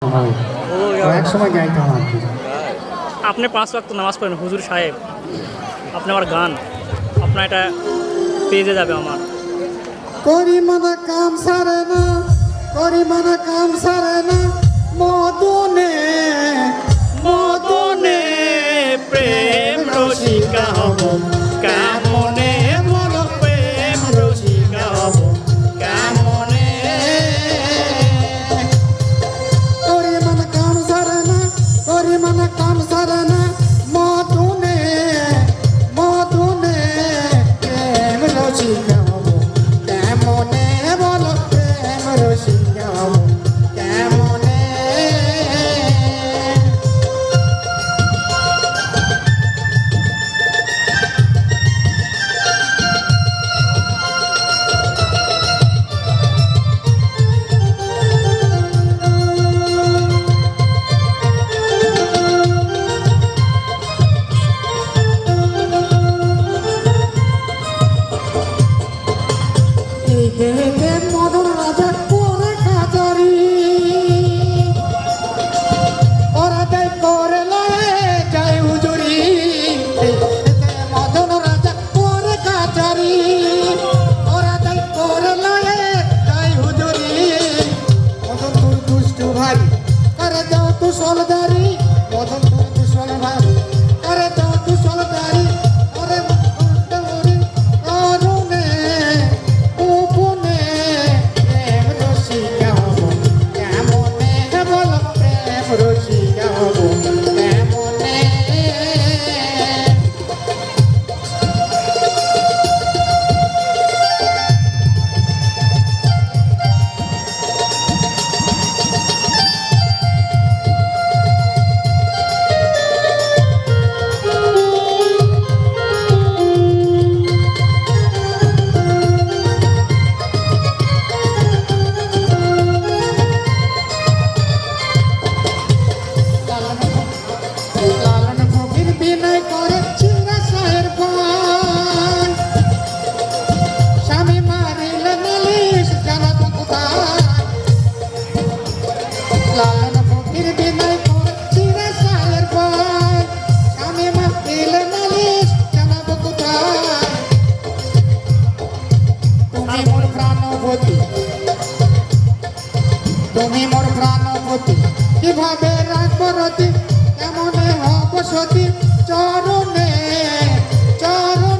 হয় এক সময় গাইতাম আর কি। আপনি 5 ওয়াক্ত নামাজ পড়েন হুজুর সাহেব, আপনি আমার গান আপনার এটা পেজে যাবে আমার। করি মানা কাম সারে না, করি মানা কাম সারে না, মদনে মদনে প্রেম রসিকা হব কেমনে, বলো প্রেম রসিকা হব কেমনে। করি মানা কাম সারে না, করি মানা কাম সারে না, মদনে মদনে প্রেম রসিকা হব কেমনে, বলো প্রেম রসিকা হব কেমনে। এই দেহে মদন রাজা করে কাজারি, ওরা দেয় করে লয়ে যায় হুজুরি। এই দেহে মদন রাজা করে কাজারি, ওরা দেয় করে লয়ে যায় হুজুরি। মদন তুই দুষ্টু ভাই করে দাও তু সলদারি, মদন তুই দুষ্টু ভাই করে দাও তু সলদারি। ওরে মদন করুণে গোপনে প্রেম রসিকা হব কেমনে, বলো প্রেম রসিকা হব কেমনে। লালন ফকির বিনয় করে চিরা সাহের পান, স্বামী মারিলে নালিশ জানাব কোথায়। লালন ফকির বিনয় করে চিরা সাহের পান, স্বামী মারিলে নালিশ জানাব কোথায়। তুমি মোর প্রাণবতী, তুমি মোর প্রাণবতী, কিভাবে রাখবো রতি, কেমনে হব সতী, চরণে চরণে